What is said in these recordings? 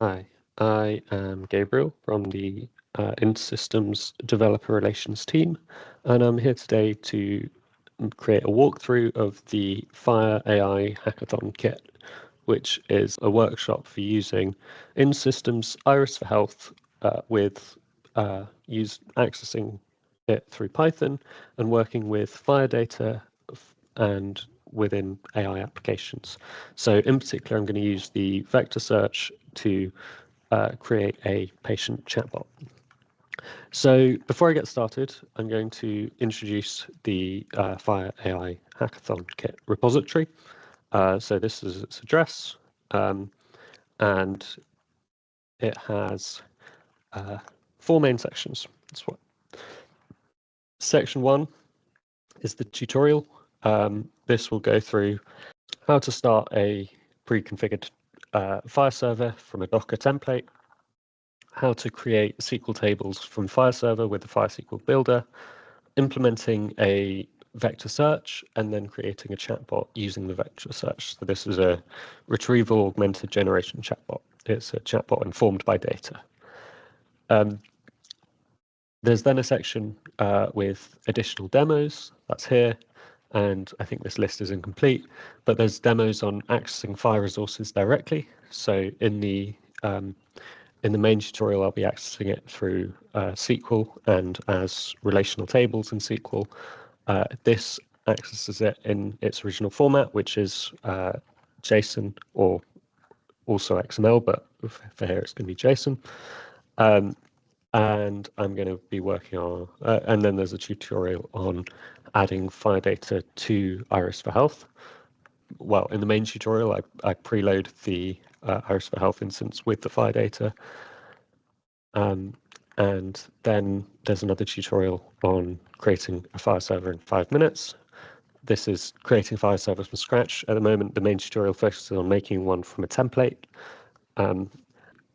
Hi, I am Gabriel from the InterSystems Developer Relations team, and I'm here today to create a walkthrough of the FHIR AI Hackathon kit, which is a workshop for using InterSystems Iris for Health with accessing it through Python and working with FHIR data and within AI applications. So in particular, I'm going to use the vector search to create a patient chatbot. So before I get started, I'm going to introduce the FHIR AI Hackathon Kit repository. So this is its address, and it has 4 main sections. That's what. Section 1 is the tutorial. This will go through how to start a pre-configured FHIR server from a Docker template, how to create SQL tables from FHIR server with the FHIR SQL builder, implementing a vector search, and then creating a chatbot using the vector search. So this is a retrieval augmented generation chatbot. It's a chatbot informed by data. There's then a section with additional demos. That's here. And I think this list is incomplete, but there's demos on accessing FHIR resources directly. So in the main tutorial, I'll be accessing it through SQL and as relational tables in SQL. This accesses it in its original format, which is JSON or also XML, but for here it's going to be JSON. And I'm going to be working on, and then there's a tutorial on adding FHIR data to Iris for Health. Well, in the main tutorial, I preload the Iris for Health instance with the FHIR data. And then there's another tutorial on creating a FHIR server in 5 minutes. This is creating FHIR servers from scratch. At the moment, the main tutorial focuses on making one from a template.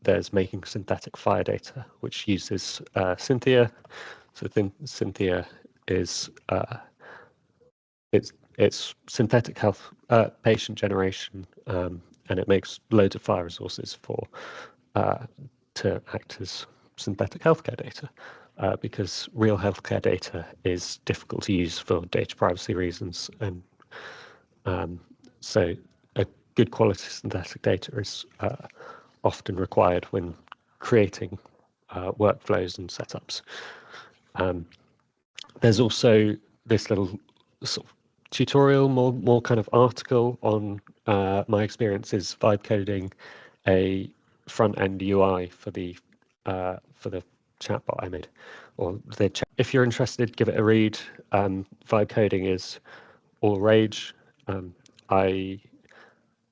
There's making synthetic FHIR data, which uses Cynthia. So Cynthia is it's synthetic health patient generation, and it makes loads of FHIR resources to act as synthetic healthcare data, because real healthcare data is difficult to use for data privacy reasons, and so a good quality synthetic data is often required when creating workflows and setups. There's also this little sort of tutorial, more kind of article on my experiences vibe coding a front-end UI for the chatbot I made, or the chat. If you're interested, give it a read. Vibe coding is all rage. I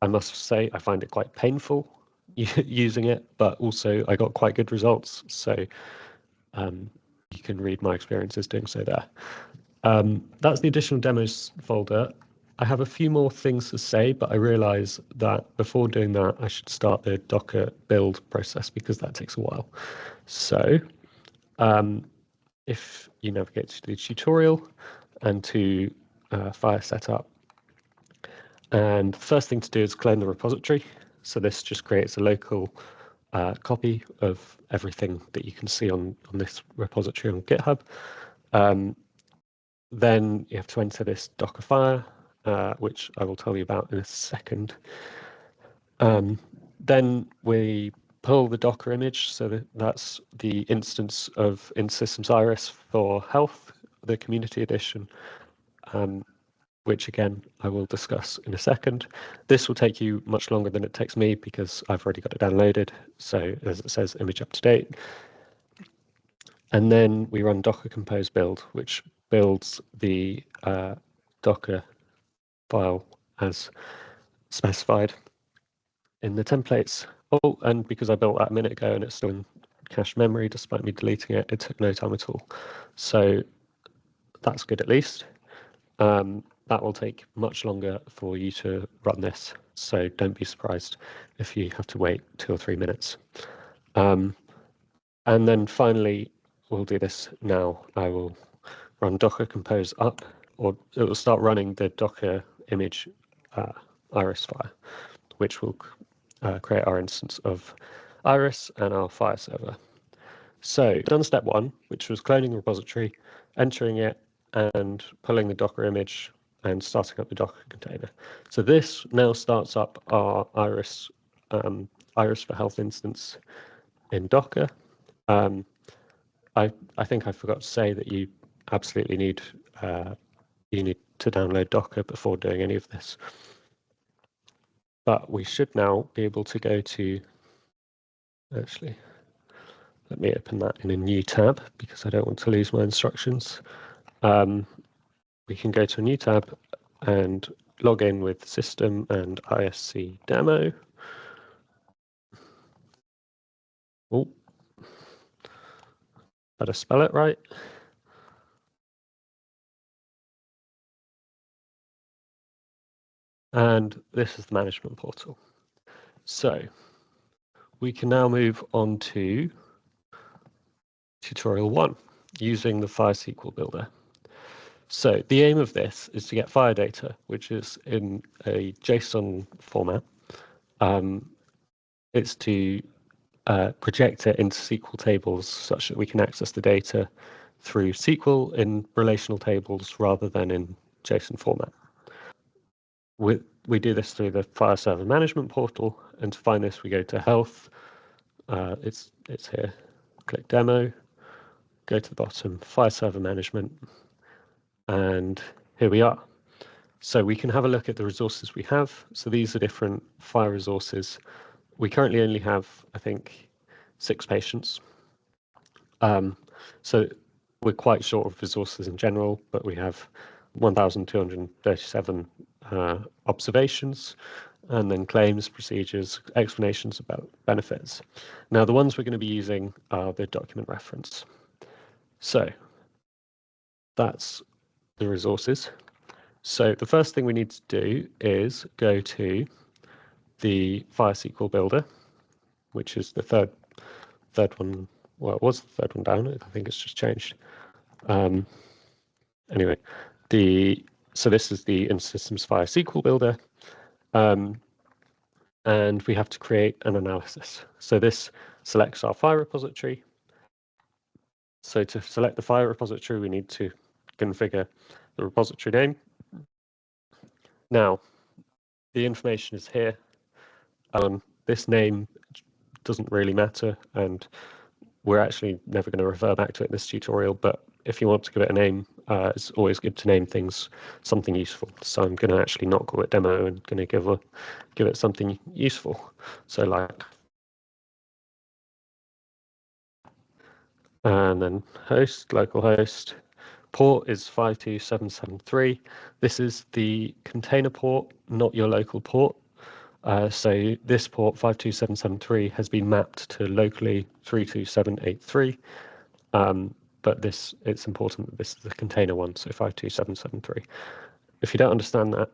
must say I find it quite painful using it, but also I got quite good results. So you can read my experiences doing so there. That's the additional demos folder. I have a few more things to say, but I realize that before doing that, I should start the Docker build process because that takes a while. So if you navigate to the tutorial and to FHIR setup, and the first thing to do is clone the repository. So this just creates a local copy of everything that you can see on this repository on GitHub. Then you have to enter this Docker FHIR, which I will tell you about in a second. Then we pull the Docker image, so that's the instance of InterSystems Iris for Health, the Community Edition, which again, I will discuss in a second. This will take you much longer than it takes me because I've already got it downloaded. So as it says, image up to date. And then we run docker compose build, which builds the Docker file as specified in the templates. Oh, and because I built that a minute ago and it's still in cache memory, despite me deleting it, it took no time at all. So that's good at least. That will take much longer for you to run this, so don't be surprised if you have to wait 2 or 3 minutes. And then finally, we'll do this now. I will run docker compose up, or it will start running the Docker image Iris FHIR, which will create our instance of Iris and our FHIR server. So done step one, which was cloning the repository, entering it, and pulling the Docker image and starting up the Docker container. So this now starts up our Iris for Health instance in Docker. I think I forgot to say that you absolutely need to download Docker before doing any of this. But we should now be able to go to, actually, let me open that in a new tab because I don't want to lose my instructions. We can go to a new tab and log in with system and ISC demo. Oh, better spell it right. And this is the management portal. So we can now move on to tutorial 1, using the FHIR SQL builder. So the aim of this is to get FHIR data, which is in a JSON format. It's to project it into SQL tables such that we can access the data through SQL in relational tables rather than in JSON format. We do this through the FHIR Server Management Portal, and to find this we go to Health. It's here. Click Demo, go to the bottom, FHIR Server Management, and here we are. So we can have a look at the resources we have. So these are different FHIR resources. We currently only have, I think, 6 patients. So we're quite short of resources in general, but we have 1,237 observations, and then claims, procedures, explanations about benefits. Now, the ones we're going to be using are the document reference. So that's the resources. So the first thing we need to do is go to the FHIR SQL builder, which is the third one. Well, it was the third one down. I think it's just changed. Anyway, so this is the InterSystems FHIR SQL builder, and we have to create an analysis. So this selects our FHIR repository. So to select the FHIR repository, we need to configure the repository name. Now, the information is here. This name doesn't really matter, and we're actually never going to refer back to it in this tutorial, but if you want to give it a name, it's always good to name things something useful. So I'm going to actually not call it demo and going to give it something useful. So like, and then host, localhost, port is 52773. This is the container port, not your local port. So this port 52773 has been mapped to locally 32783. But it's important that this is the container one, so 52773. If you don't understand that,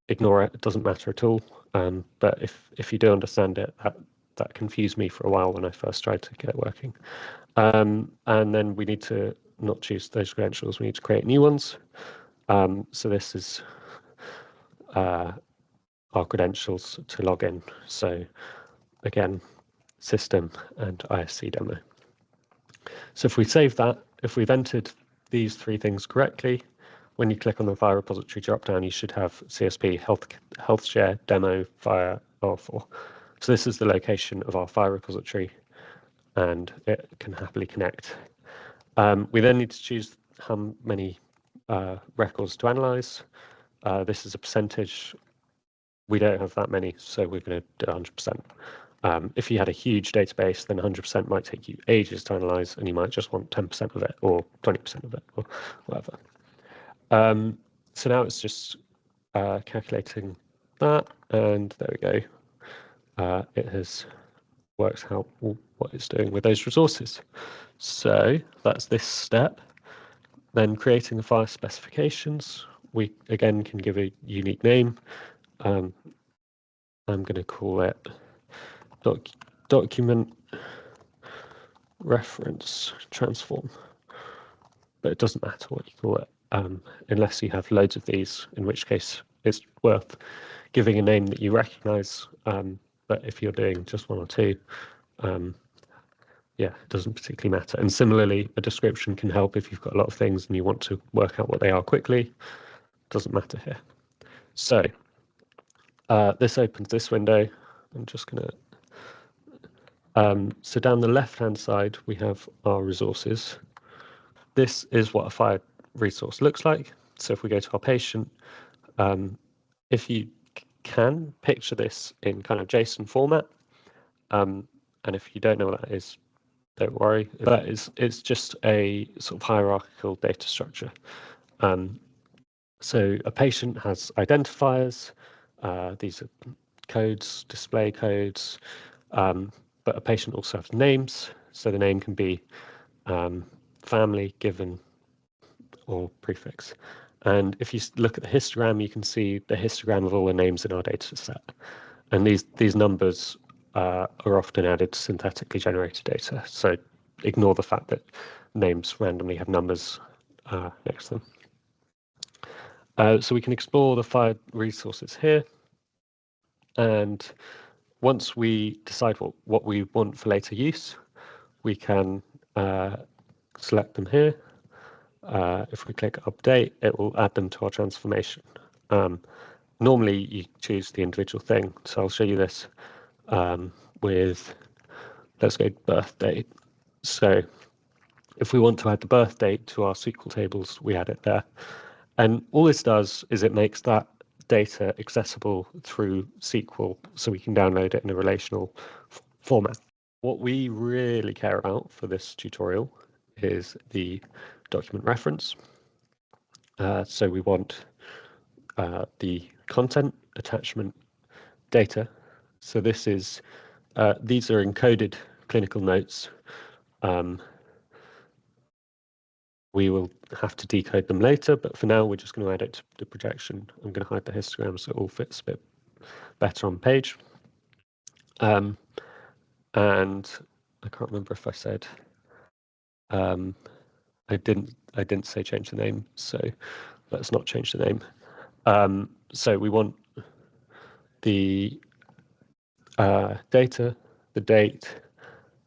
ignore it. It doesn't matter at all. But if you do understand it, that confused me for a while when I first tried to get it working. And then we need to not choose those credentials. We need to create new ones. So this is our credentials to log in. So again, system and ISC demo. So if we save that, if we've entered these 3 things correctly, when you click on the FHIR repository dropdown, you should have CSP health share demo FHIR R4. So this is the location of our FHIR repository, and it can happily connect. We then need to choose how many records to analyze. This is a percentage. We don't have that many, so we're going to do 100%. If you had a huge database, then 100% might take you ages to analyze, and you might just want 10% of it or 20% of it or whatever. So now it's just calculating that, and there we go. It has worked out what it's doing with those resources. So that's this step. Then creating the FHIR specifications. We again can give a unique name. I'm going to call it document reference transform, but it doesn't matter what you call it unless you have loads of these, in which case it's worth giving a name that you recognize. But if you're doing just 1 or 2, yeah, it doesn't particularly matter. And similarly, a description can help if you've got a lot of things and you want to work out what they are quickly. Doesn't matter here. So this opens this window. I'm just going to so down the left-hand side, we have our resources. This is what a FHIR resource looks like. So if we go to our patient, if you can picture this in kind of JSON format, and if you don't know what that is, don't worry. That is, it's just a sort of hierarchical data structure. So a patient has identifiers. These are codes, display codes, but a patient also has names. So the name can be family, given, or prefix. And if you look at the histogram, you can see the histogram of all the names in our data set. And these numbers are often added to synthetically generated data. So ignore the fact that names randomly have numbers next to them. So we can explore the FHIR resources here. And once we decide what we want for later use, we can select them here. If we click update, it will add them to our transformation. Normally, you choose the individual thing. So I'll show you this with, let's go birth date. So if we want to add the birth date to our SQL tables, we add it there. And all this does is it makes that data accessible through SQL so we can download it in a relational format. What we really care about for this tutorial is the document reference. So we want the content, attachment, data. So this is, these are encoded clinical notes. We will have to decode them later, but for now, we're just going to add it to the projection. I'm going to hide the histogram so it all fits a bit better on page. And I can't remember if I said, I didn't say change the name, so let's not change the name. So we want the data, the date,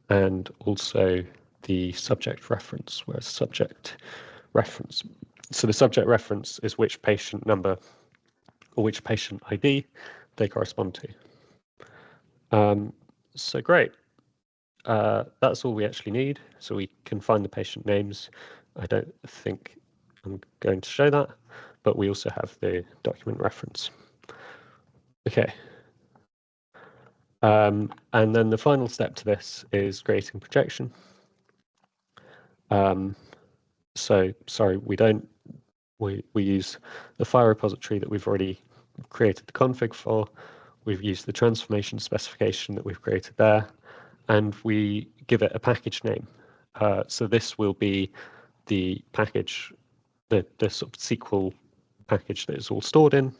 and also the subject reference, whereas subject reference. So the subject reference is which patient number or which patient ID they correspond to. So great. That's all we actually need. So we can find the patient names. I don't think I'm going to show that, but we also have the document reference. Okay. And then the final step to this is creating projection. So sorry, we use the FHIR repository that we've already created the config for. We've used the transformation specification that we've created there, and we give it a package name. So this will be the package, the sort of SQL package that is all stored in.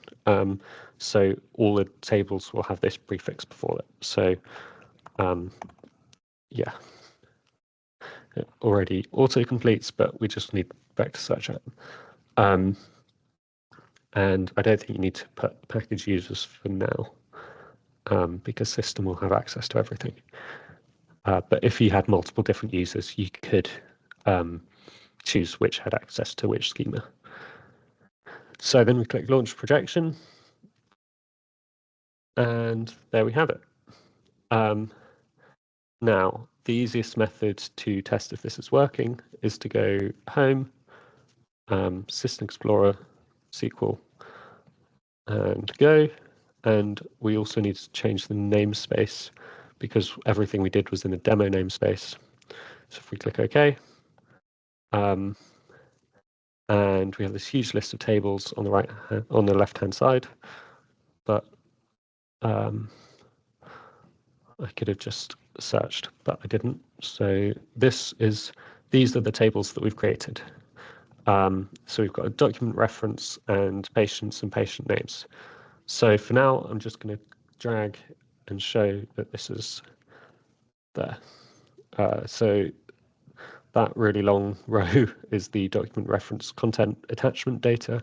So all the tables will have this prefix before it. So yeah, it already auto-completes, but we just need vector search it. And I don't think you need to put package users for now, because system will have access to everything. But if you had multiple different users, you could choose which had access to which schema. So then we click Launch Projection, and there we have it. Now, the easiest method to test if this is working is to go Home, System Explorer, SQL, and go. And we also need to change the namespace because everything we did was in the demo namespace. So if we click OK, and we have this huge list of tables on the left-hand side, but I could have just searched, but I didn't. So these are the tables that we've created. So we've got a document reference and patients and patient names. So for now, I'm just going to drag and show that this is there. So that really long row is the document reference content attachment data,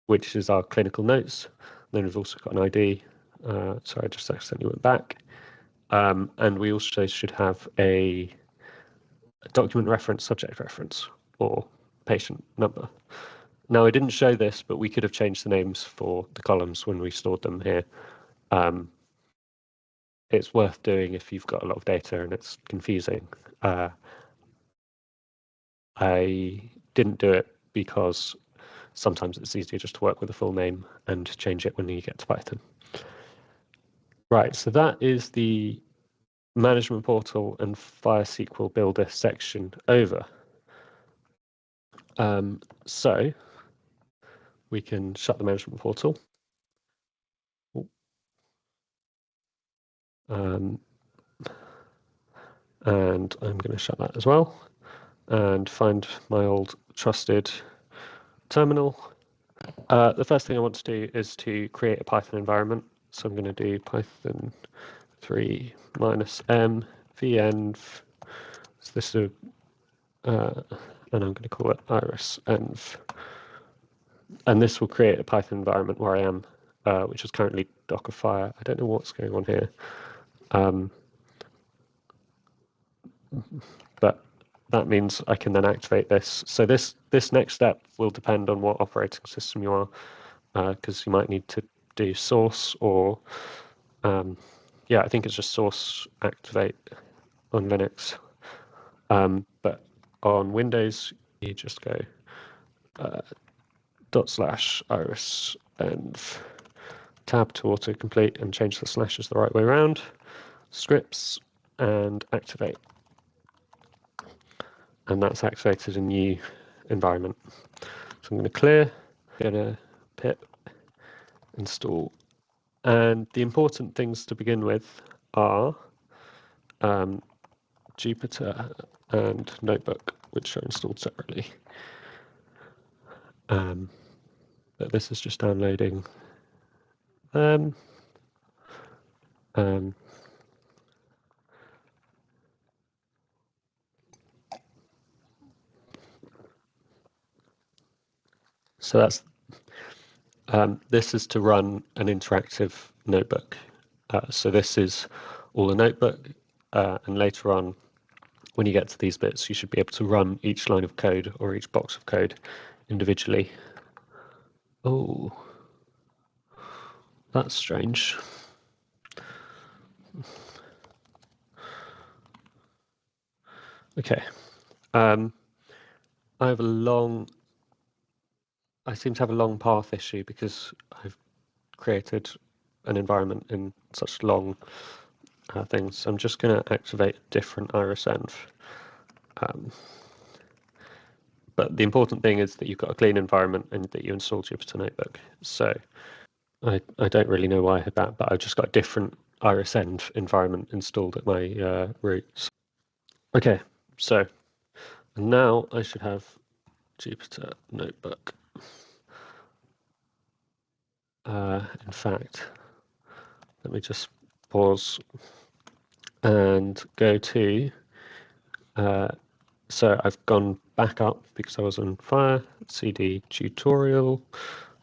which is our clinical notes. Then we've also got an ID. Sorry, I just accidentally went back. And we also should have a document reference, subject reference, or patient number. Now, I didn't show this, but we could have changed the names for the columns when we stored them here. It's worth doing if you've got a lot of data and it's confusing. I didn't do it because sometimes it's easier just to work with a full name and change it when you get to Python. Right, so that is the management portal and FHIR SQL builder section over. So we can shut the management portal. And I'm going to shut that as well and find my old trusted terminal. The first thing I want to do is to create a Python environment. So I'm going to do Python 3 -m venv. So this is and I'm going to call it iris-env. And this will create a Python environment where I am, which is currently Docker FHIR. I don't know what's going on here. But that means I can then activate this. So this next step will depend on what operating system you are, because you might need to do source or, yeah, I think it's just source activate on Linux. But on Windows, you just go /iris-env tab to autocomplete and change the slashes the right way around, scripts, and activate. And that's activated a new environment. So I'm going to clear, going to pip install. And the important things to begin with are Jupyter and Notebook, which are installed separately. But this is just downloading them. So that's this is to run an interactive notebook. So this is all a notebook, and later on, when you get to these bits, you should be able to run each line of code or each box of code individually. Oh, that's strange. Okay. I seem to have a long path issue because I've created an environment in such long things. So I'm just going to activate a different iris-env. But the important thing is that you've got a clean environment and that you install Jupyter Notebook. So I don't really know why I had that, but I've just got a different iris-env environment installed at my root. Okay, so now I should have Jupyter Notebook. In fact, let me just pause and go to, so I've gone back up because I was on FHIR, cd tutorial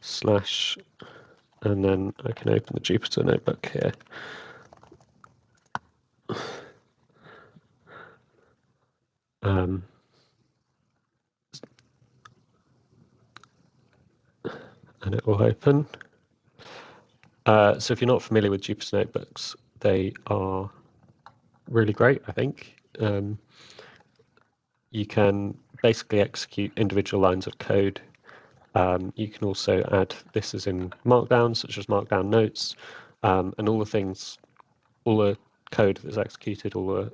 / and then I can open the Jupyter Notebook here. And it will open. So if you're not familiar with Jupyter Notebooks, they are really great, I think. You can basically execute individual lines of code. You can also add, this is in Markdown, such as Markdown notes, and all the code that's executed, all the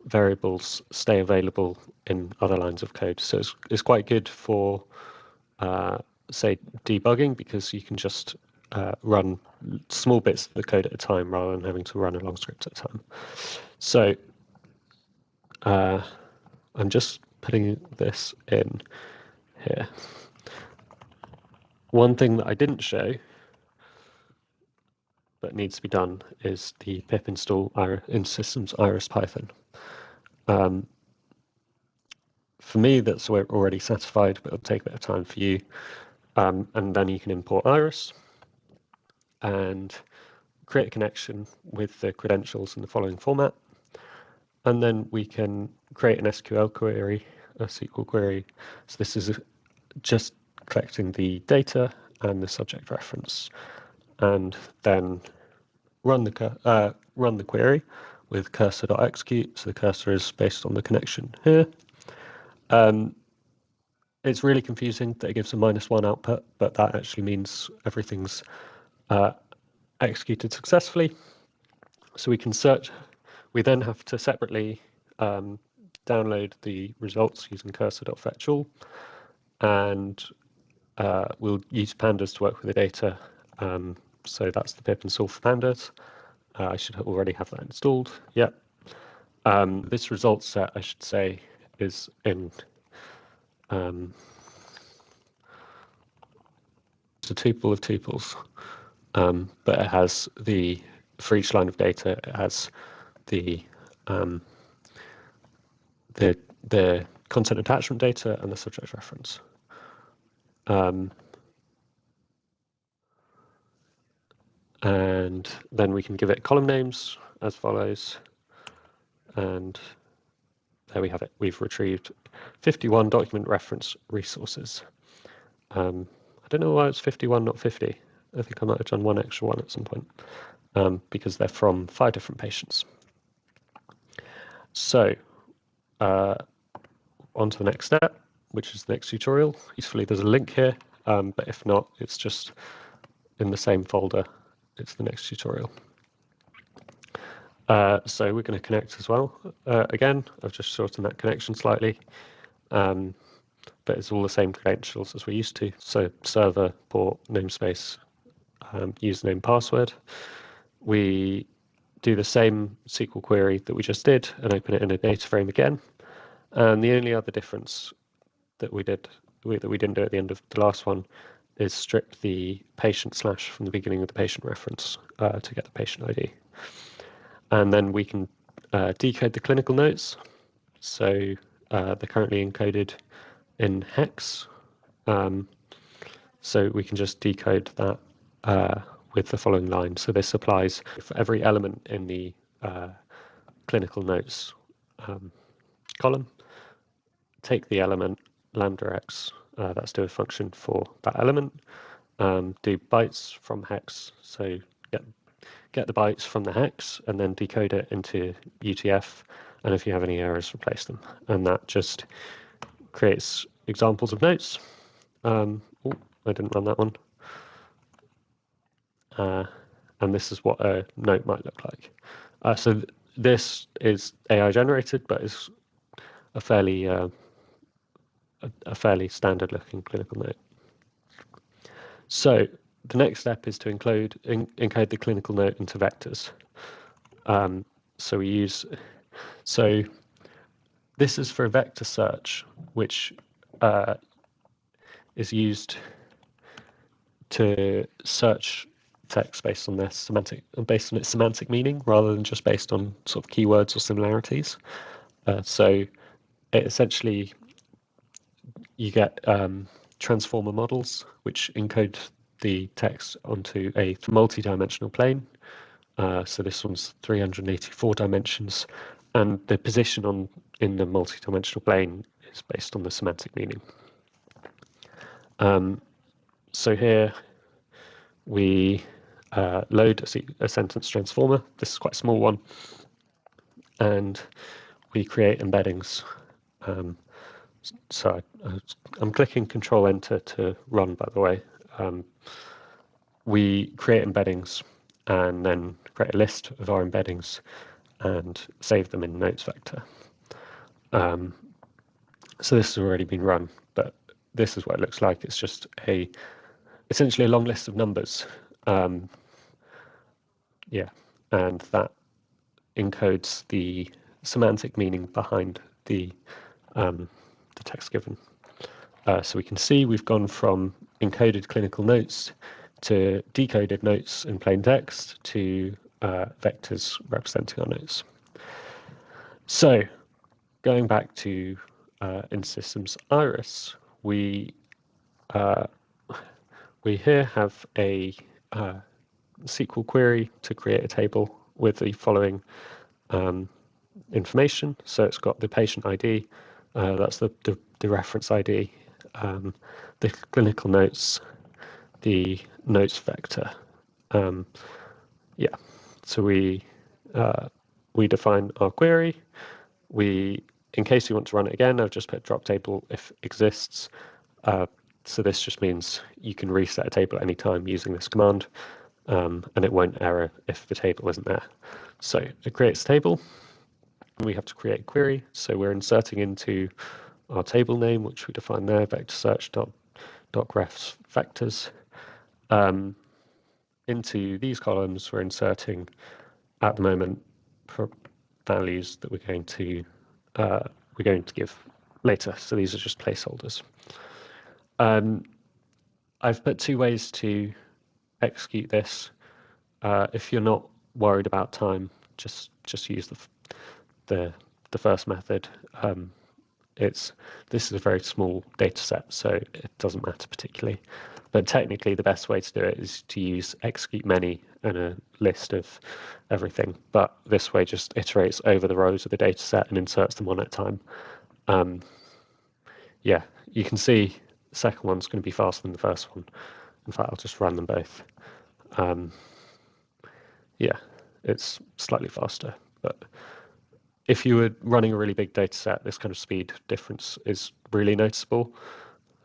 variables stay available in other lines of code. So it's quite good for, say, debugging, because you can just run small bits of the code at a time rather than having to run a long script at a time. So I'm just putting this in here. One thing that I didn't show but needs to be done is the pip install InterSystems Iris Python. For me, that's already satisfied, but it'll take a bit of time for you. And then you can import Iris and create a connection with the credentials in the following format. And then we can create an SQL query, a SQL query. So this is just collecting the data and the subject reference, and then run the query with cursor.execute. So the cursor is based on the connection here. It's really confusing that it gives a -1 output, but that actually means everything's executed successfully. So we can search. We then have to separately download the results using cursor.fetchAll, and we'll use pandas to work with the data. So that's the pip install for pandas. I should already have that installed. Yep. This result set, I should say, is in it's a tuple of tuples, but it has for each line of data, it has the content attachment data and the subject reference. And then we can give it column names as follows. And there we have it. We've retrieved 51 document reference resources. I don't know why it's 51, not 50. I think I might have done one extra one at some point, because they're from 5 different patients. So on to the next step, which is the next tutorial. Usefully, there's a link here, but if not, it's just in the same folder. It's the next tutorial. So we're going to connect as well. Again, I've just shortened that connection slightly, but it's all the same credentials as we used to. So server, port, namespace, username, password. We do the same SQL query that we just did and open it in a data frame again. And the only other difference that we didn't do at the end of the last one is strip the patient / from the beginning of the patient reference to get the patient ID. And then we can decode the clinical notes. So they're currently encoded in hex. So we can just decode that with the following line. So this applies for every element in the clinical notes column. Take the element lambda x, that's do a function for that element. Do bytes from hex, so get the bytes from the hex and then decode it into UTF, and if you have any errors, replace them. And that just creates examples of notes. Oh, I didn't run that one. And this is what a note might look like. So this is AI generated, but is a fairly standard looking clinical note. So the next step is to encode the clinical note into vectors. So this is for a vector search, which is used to search text based on its semantic meaning, rather than just based on sort of keywords or similarities. So it essentially, you get transformer models which encode the text onto a multi-dimensional plane. So this one's 384 dimensions, and the position in the multi-dimensional plane is based on the semantic meaning. So here we load a sentence transformer. This is quite a small one, and we create embeddings. So I'm clicking Control Enter to run, by the way. We create embeddings and then create a list of our embeddings and save them in notes vector. So this has already been run, but this is what it looks like. It's just essentially a long list of numbers. Yeah, and that encodes the semantic meaning behind the text given. So we can see we've gone from encoded clinical notes to decoded notes in plain text to vectors representing our notes. So going back to InterSystems Iris, we here have a SQL query to create a table with the following information. So it's got the patient ID, that's the reference ID, the clinical notes, the notes vector. Yeah, so we define our query. In case you want to run it again, I've just put drop table if exists. So this just means you can reset a table at any time using this command, and it won't error if the table isn't there. So it creates a table. We have to create a query. So we're inserting into our table name, which we define there, vector search .refs vectors. Into these columns, we're inserting at the moment for values that we're going to give later. So these are just placeholders. I've put two ways to execute this. If you're not worried about time, just use the first method. This is a very small data set, so it doesn't matter particularly. But technically, the best way to do it is to use execute many and a list of everything. But this way just iterates over the rows of the data set and inserts them one at a time. Yeah, you can see the second one's going to be faster than the first one. In fact, I'll just run them both. Yeah, it's slightly faster, but if you were running a really big data set, this kind of speed difference is really noticeable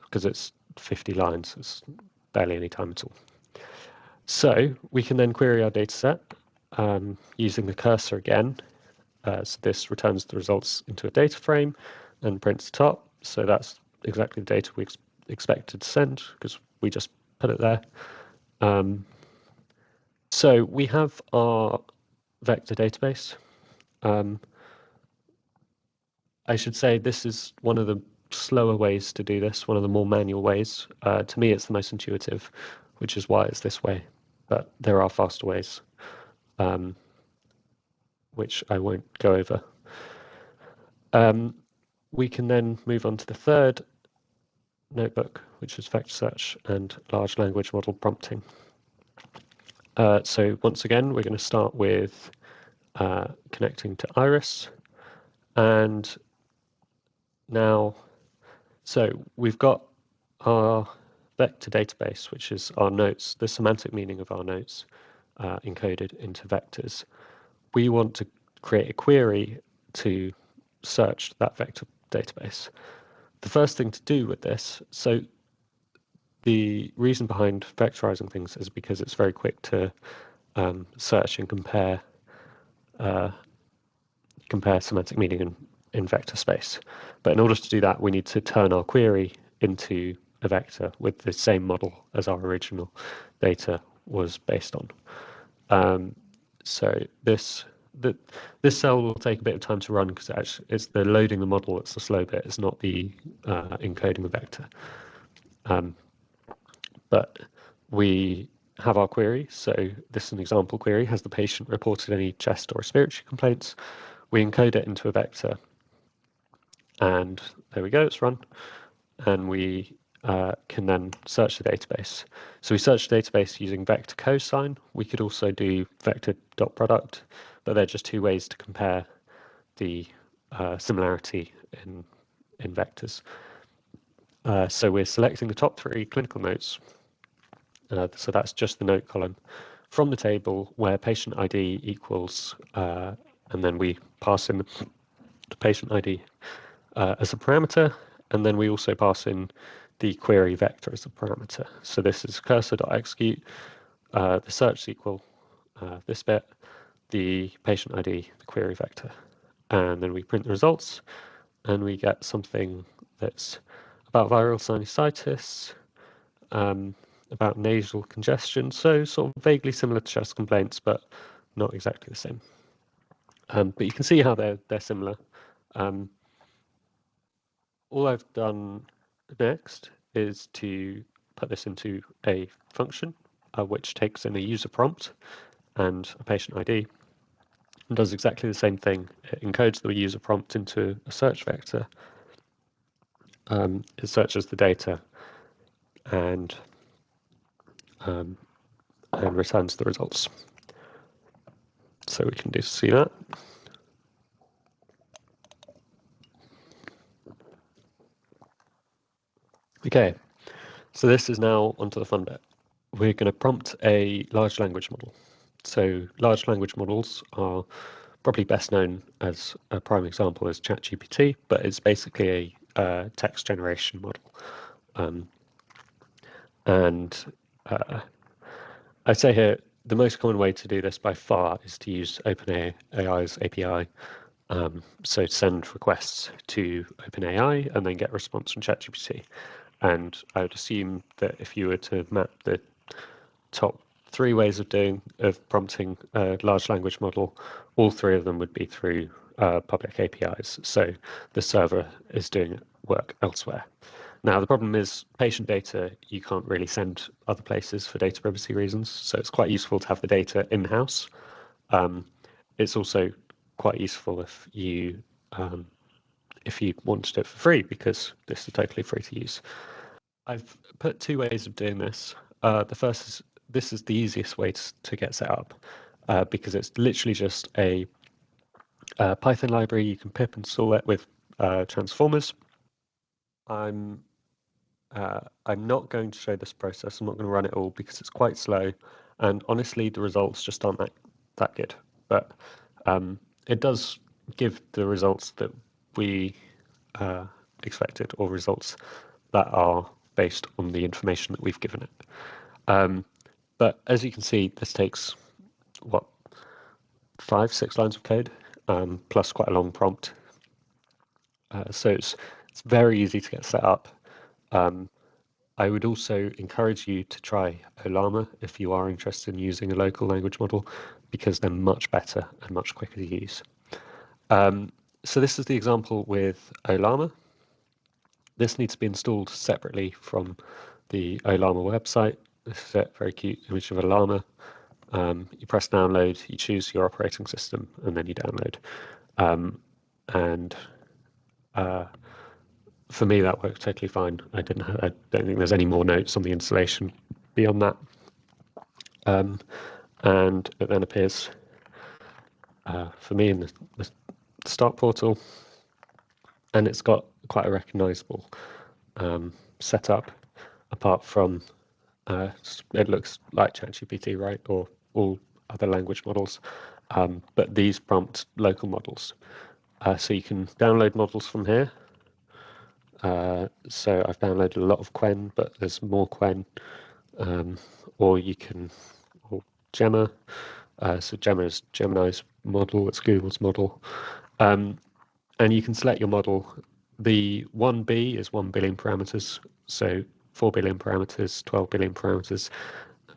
because it's 50 lines. It's barely any time at all. So we can then query our data set using the cursor again. So this returns the results into a data frame and prints the top. So that's exactly the data we expected to send because we just put it there. So we have our vector database. I should say this is one of the slower ways to do this, one of the more manual ways. To me, it's the most intuitive, which is why it's this way. But there are faster ways, which I won't go over. We can then move on to the third notebook, which is vector search and large language model prompting. So once again, we're going to start with connecting to Iris. And now, so we've got our vector database, which is our notes, the semantic meaning of our notes encoded into vectors. We want to create a query to search that vector database. The first thing to do with this, so the reason behind vectorizing things is because it's very quick to search and compare semantic meaning in vector space. But in order to do that, we need to turn our query into a vector with the same model as our original data was based on. So this cell will take a bit of time to run because it's the loading the model that's the slow bit. It's not the encoding the vector. But we have our query. So this is an example query. Has the patient reported any chest or respiratory complaints? We encode it into a vector. And there we go, it's run. And we can then search the database. So we search the database using vector cosine. We could also do vector.product, but they're just two ways to compare the similarity in vectors. So we're selecting the top three clinical notes. So that's just the note column from the table where patient ID equals, and then we pass in the patient ID as a parameter, and then we also pass in the query vector as a parameter. So this is cursor.execute, the search SQL, this bit, the patient ID, the query vector. And then we print the results, and we get something that's about viral sinusitis, about nasal congestion, so sort of vaguely similar to chest complaints, but not exactly the same. But you can see how they're similar. All I've done next is to put this into a function, which takes in a user prompt and a patient ID, and does exactly the same thing. It encodes the user prompt into a search vector. It searches the data and and returns the results. So we can see that. Okay, so this is now onto the fun bit. We're going to prompt a large language model. So large language models are probably best known as a prime example as ChatGPT, but it's basically a text generation model. I'd say here, the most common way to do this by far is to use OpenAI's API. So send requests to OpenAI and then get a response from ChatGPT. And I would assume that if you were to map the top 3 ways of prompting a large language model, all 3 of them would be through public APIs. So the server is doing work elsewhere. Now, the problem is patient data, you can't really send other places for data privacy reasons. So it's quite useful to have the data in-house. It's also quite useful if you wanted it for free, because this is totally free to use. I've put 2 ways of doing this. The first is, this is the easiest way to get set up, because it's literally just a Python library. You can pip install it with transformers. I'm not going to show this process. I'm not going to run it all because it's quite slow, and honestly, the results just aren't that good. But it does give the results that we expected, or results that are based on the information that we've given it. But as you can see, this takes, 5-6 lines of code, plus quite a long prompt. So it's very easy to get set up. I would also encourage you to try Ollama if you are interested in using a local language model, because they're much better and much quicker to use. So this is the example with Ollama. This needs to be installed separately from the Ollama website. This is a very cute image of Ollama. You press download, you choose your operating system, and then you download. For me, that worked totally fine. I don't think there's any more notes on the installation beyond that. And it then appears for me in the start portal, and it's got quite a recognizable setup, apart from it looks like ChatGPT, right, or all other language models, but these prompt local models. So you can download models from here. So I've downloaded a lot of Quen, but there's more Quen, or you can, or Gemma. So Gemma is Gemini's model, it's Google's model. And you can select your model. The 1B is 1 billion parameters, so 4 billion parameters, 12 billion parameters.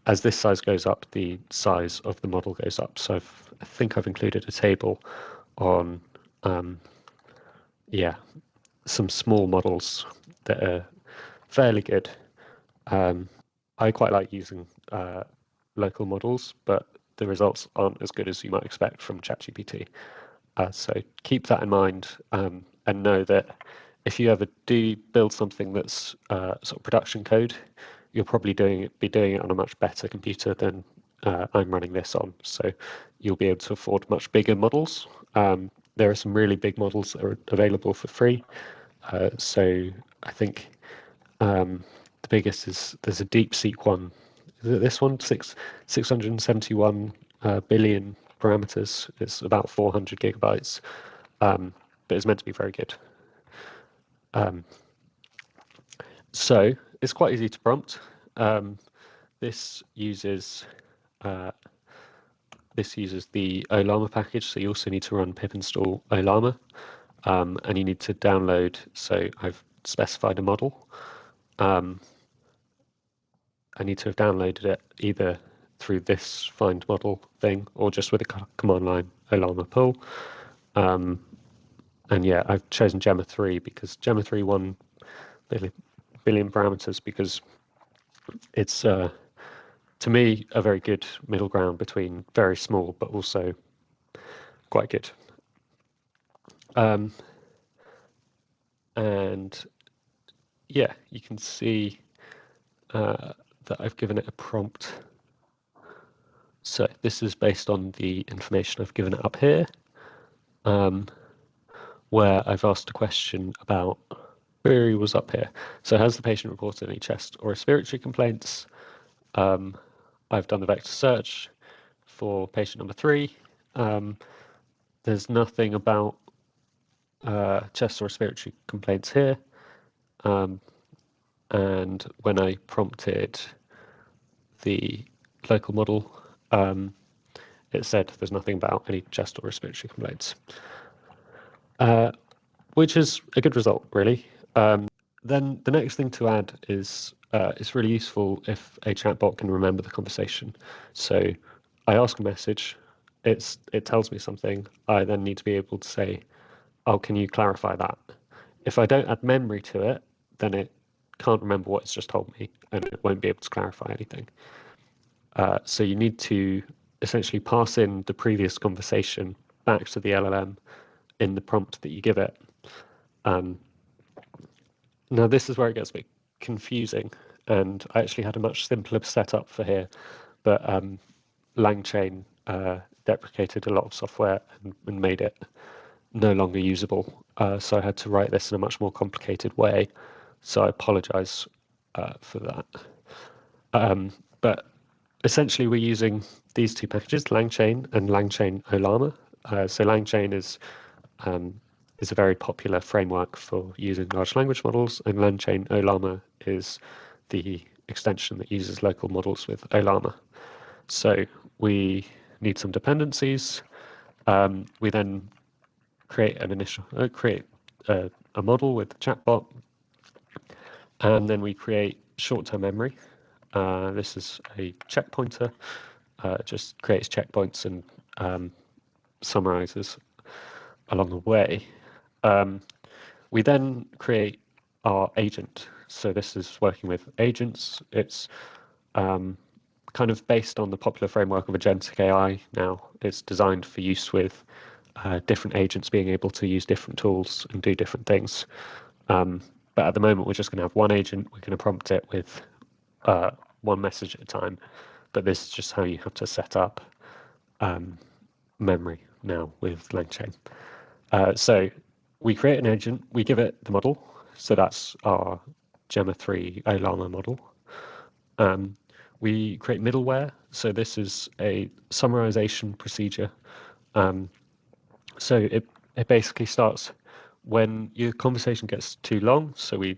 As this size goes up, the size of the model goes up. So I think I've included a table on, some small models that are fairly good. I quite like using local models, but the results aren't as good as you might expect from ChatGPT. So keep that in mind, and know that if you ever do build something that's sort of production code, you'll probably be doing it on a much better computer than I'm running this on. So you'll be able to afford much bigger models. There are some really big models that are available for free. So I think the biggest is, there's a DeepSeek one. Is it this one? 671 billion parameters. It's about 400 gigabytes, but it's meant to be very good. So it's quite easy to prompt. This uses the Ollama package, so you also need to run pip install Ollama, and you need to download. So I've specified a model. I need to have downloaded it either through this find model thing or just with a command line Ollama pull. And yeah, I've chosen Gemma 3 because Gemma 3 1 billion parameters, because it's to me a very good middle ground between very small but also quite good. And yeah, you can see that I've given it a prompt So this is based on the information I've given up here, where I've asked a question about query was up here. So has the patient reported any chest or respiratory complaints? I've done the vector search for patient number 3. There's nothing about chest or respiratory complaints here. And when I prompted the local model, it said there's nothing about any chest or respiratory complaints, which is a good result, really. Then the next thing to add is it's really useful if a chatbot can remember the conversation. So I ask a message, it tells me something. I then need to be able to say, oh, can you clarify that? If I don't add memory to it, then it can't remember what it's just told me, and it won't be able to clarify anything. So you need to essentially pass in the previous conversation back to the LLM in the prompt that you give it. Now this is where it gets a bit confusing, and I actually had a much simpler setup for here, but LangChain deprecated a lot of software and made it no longer usable. So I had to write this in a much more complicated way. So I apologize for that. But essentially, we're using these two packages, LangChain and LangChain Ollama. So LangChain is a very popular framework for using large language models, and LangChain Ollama is the extension that uses local models with Ollama. So we need some dependencies. We then create an initial a model with the chatbot, and then we create short-term memory. This is a checkpointer. It just creates checkpoints and summarizes along the way. We then create our agent. So this is working with agents. It's kind of based on the popular framework of agentic AI now. It's designed for use with different agents being able to use different tools and do different things. But at the moment, we're just going to have one agent. We're going to prompt it with one message at a time. But this is just how you have to set up memory now with LangChain. So we create an agent, we give it the model. So that's our Gemma 3 Ollama model. We create middleware. So this is a summarization procedure. So it basically starts when your conversation gets too long. So we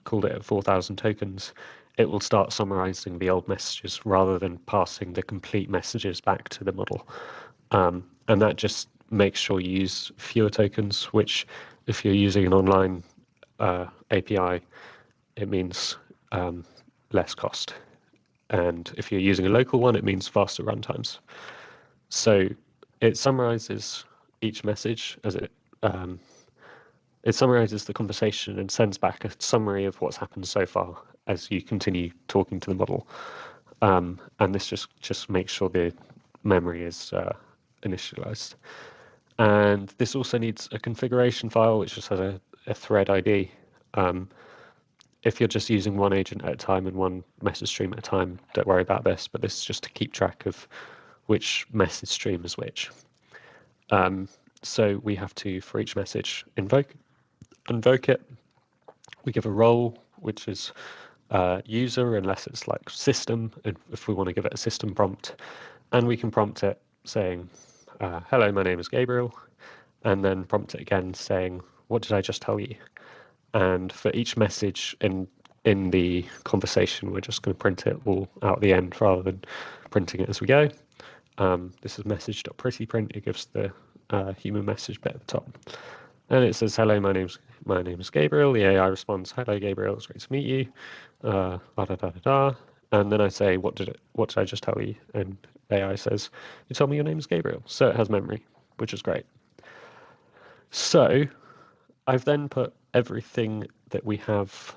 called it at 4,000 tokens. It will start summarizing the old messages rather than passing the complete messages back to the model. And that just makes sure you use fewer tokens, which if you're using an online API, it means less cost. And if you're using a local one, it means faster runtimes. So it summarizes each message as it summarizes the conversation and sends back a summary of what's happened so far as you continue talking to the model. And this just makes sure the memory is initialized. And this also needs a configuration file, which just has a thread ID. If you're just using one agent at a time and one message stream at a time, don't worry about this, but this is just to keep track of which message stream is which. So we have to, for each message, invoke it. We give a role, which is user, unless it's like system, if we want to give it a system prompt. And we can prompt it saying, hello, my name is Gabriel, and then prompt it again saying, what did I just tell you? And for each message in the conversation, we're just going to print it all out at the end rather than printing it as we go. This is message.prettyprint. It gives the human message bit at the top. And it says, hello, my name is Gabriel. The AI responds, hello, Gabriel, it's great to meet you. And then I say, what did I just tell you? And AI says, you told me your name is Gabriel. So it has memory, which is great. So I've then put everything that we have,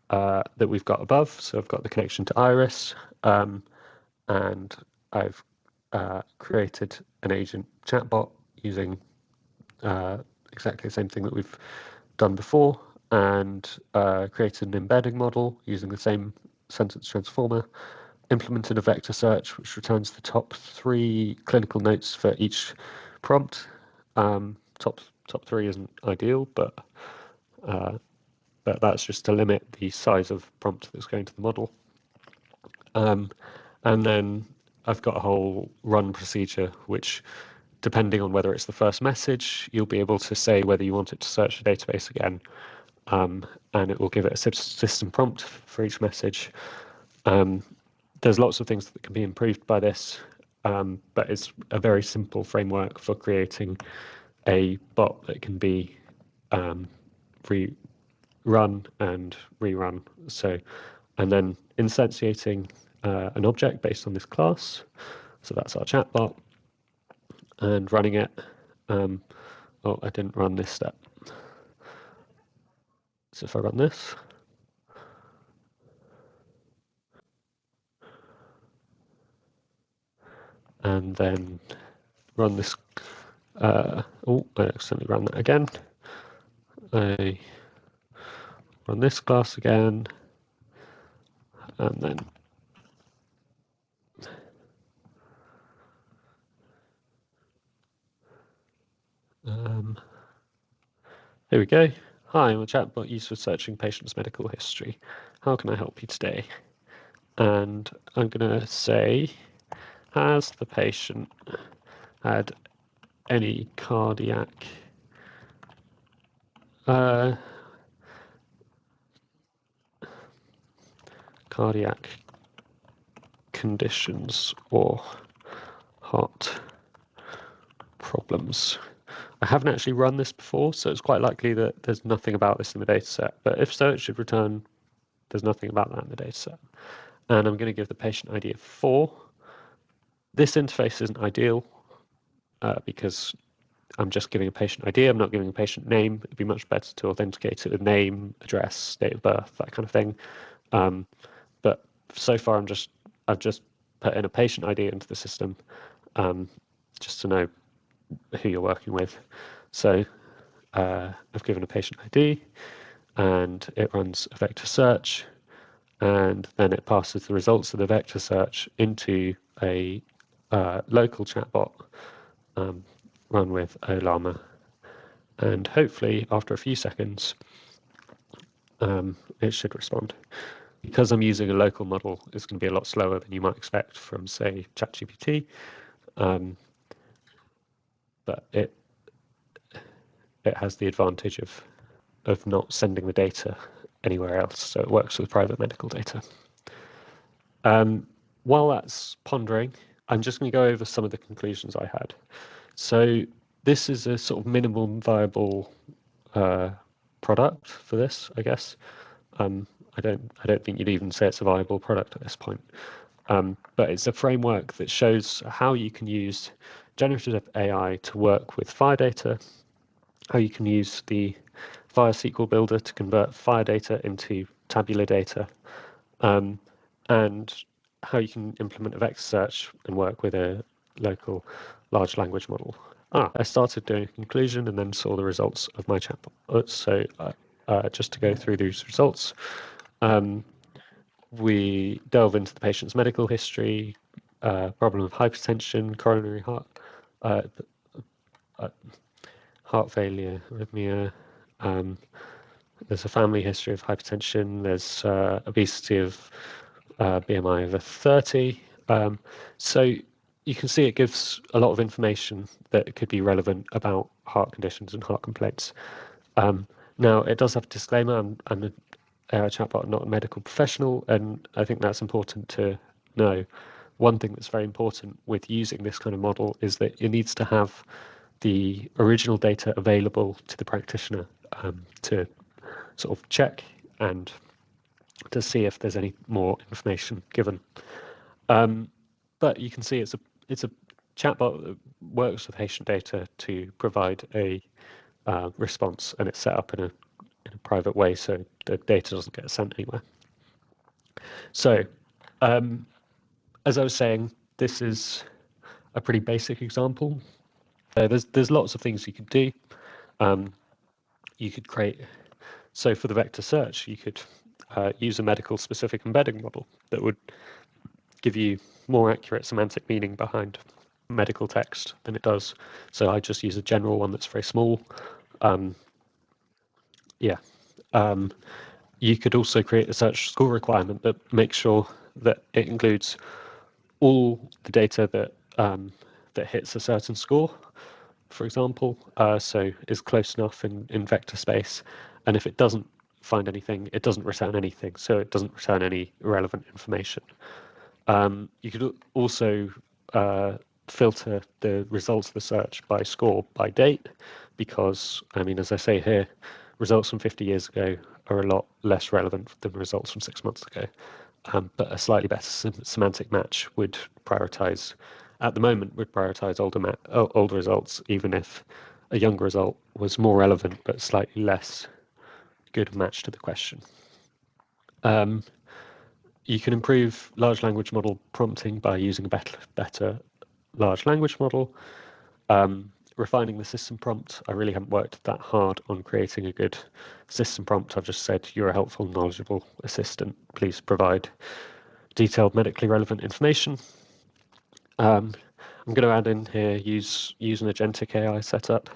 that we've got above. So I've got the connection to Iris, and I've created an agent chatbot using exactly the same thing that we've done before, and created an embedding model using the same sentence transformer, implemented a vector search which returns the top 3 clinical notes for each prompt. Top 3 isn't ideal, but that's just to limit the size of prompt that's going to the model. And then I've got a whole run procedure which, depending on whether it's the first message, you'll be able to say whether you want it to search the database again, and it will give it a system prompt for each message. There's lots of things that can be improved by this, but it's a very simple framework for creating a bot that can be run and rerun. And then instantiating an object based on this class. So that's our chatbot, and running it. Oh, I didn't run this step. So if I run this, and then run this. Oh, I accidentally ran that again. I run this class again, and then here we go. Hi, I'm a chatbot used for searching patients' medical history. How can I help you today? And I'm going to say, has the patient had any cardiac conditions or heart problems? I haven't actually run this before, so it's quite likely that there's nothing about this in the dataset. But if so, it should return there's nothing about that in the dataset. And I'm going to give the patient ID of 4. This interface isn't ideal because I'm just giving a patient ID. I'm not giving a patient name. It'd be much better to authenticate it with name, address, date of birth, that kind of thing. But so far, I've just put in a patient ID into the system just to know who you're working with. So I've given a patient ID, and it runs a vector search, and then it passes the results of the vector search into a local chatbot run with Ollama. And hopefully, after a few seconds, it should respond. Because I'm using a local model, it's going to be a lot slower than you might expect from, say, ChatGPT. But it has the advantage of not sending the data anywhere else, so it works with private medical data. While that's pondering, I'm just going to go over some of the conclusions I had. So this is a sort of minimum viable product for this, I guess. I don't think you'd even say it's a viable product at this point. But it's a framework that shows how you can use generative AI to work with FHIR data, how you can use the FHIR SQL builder to convert FHIR data into tabular data, and how you can implement a vector search and work with a local large language model. I started doing a conclusion and then saw the results of my chatbot. So just to go through these results, we delve into the patient's medical history, problem of hypertension, coronary heart failure, arrhythmia. There's a family history of hypertension. There's obesity of BMI over 30. So you can see it gives a lot of information that could be relevant about heart conditions and heart complaints. Now, it does have a disclaimer. I'm an AI chatbot, not a medical professional, and I think that's important to know. One thing that's very important with using this kind of model is that it needs to have the original data available to the practitioner to sort of check and to see if there's any more information given. But you can see it's a chatbot that works with patient data to provide a response, and it's set up in a private way so the data doesn't get sent anywhere. So, as I was saying, this is a pretty basic example. There's lots of things you could do. You could create, so for the vector search, you could use a medical specific embedding model that would give you more accurate semantic meaning behind medical text than it does. So I just use a general one that's very small. You could also create a search score requirement that makes sure that it includes all the data that hits a certain score, for example, so is close enough in vector space. And if it doesn't find anything, it doesn't return anything. So it doesn't return any relevant information. You could also filter the results of the search by score by date, because, I mean, as I say here, results from 50 years ago are a lot less relevant than results from 6 months ago. But a slightly better semantic match would prioritize, at the moment, would prioritize older results, even if a younger result was more relevant but slightly less good match to the question. You can improve large language model prompting by using a better large language model. Refining the system prompt. I really haven't worked that hard on creating a good system prompt. I've just said, you're a helpful, knowledgeable assistant. Please provide detailed medically relevant information. I'm going to add in here, use an agentic AI setup.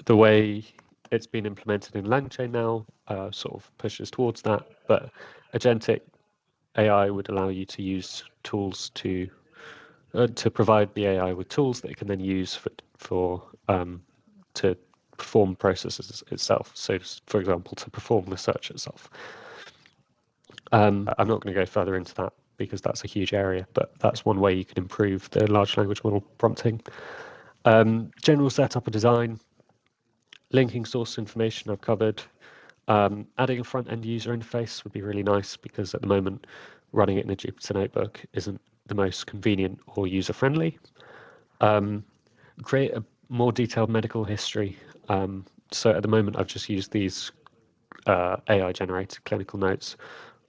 The way it's been implemented in LangChain now sort of pushes towards that, but agentic AI would allow you to use tools to provide the AI with tools that it can then use to perform processes itself. So, for example, to perform the search itself. I'm not going to go further into that because that's a huge area, but that's one way you can improve the large language model prompting. General setup and design, linking source information I've covered. Adding a front-end user interface would be really nice, because at the moment, running it in a Jupyter notebook isn't the most convenient or user-friendly. Create a more detailed medical history. So at the moment, I've just used these AI-generated clinical notes,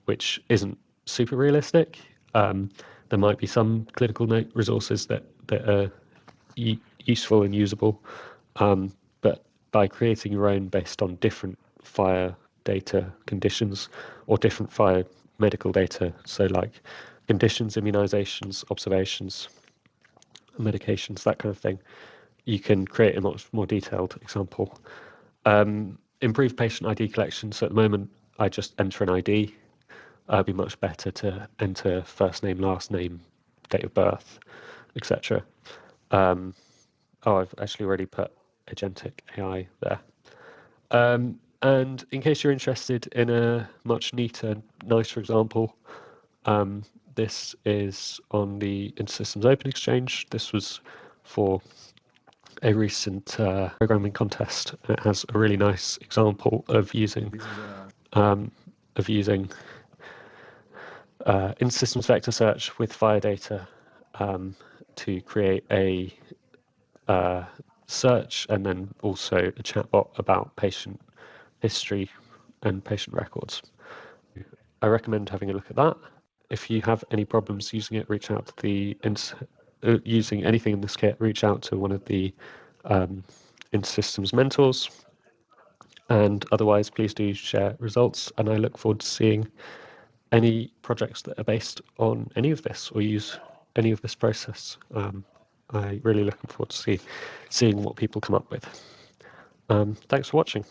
which isn't super realistic. There might be some clinical note resources that are useful and usable, but by creating your own based on different FHIR data conditions or different FHIR medical data, so like conditions, immunizations, observations, medications, that kind of thing, you can create a much more detailed example. Improve patient ID collection. So at the moment, I just enter an ID. It'd be much better to enter first name, last name, date of birth, etc. Oh, I've actually already put agentic AI there. And in case you're interested in a much neater, nicer example, this is on the InterSystems Open Exchange. This was for a recent programming contest. It has a really nice example of using InterSystems vector search with FHIR data to create a search and then also a chatbot about patient history and patient records. I recommend having a look at that. If you have any problems using it, reach out to the using anything in this kit, reach out to one of the InterSystems mentors. And otherwise, please do share results. And I look forward to seeing any projects that are based on any of this or use any of this process. I'm really looking forward to seeing what people come up with. Thanks for watching.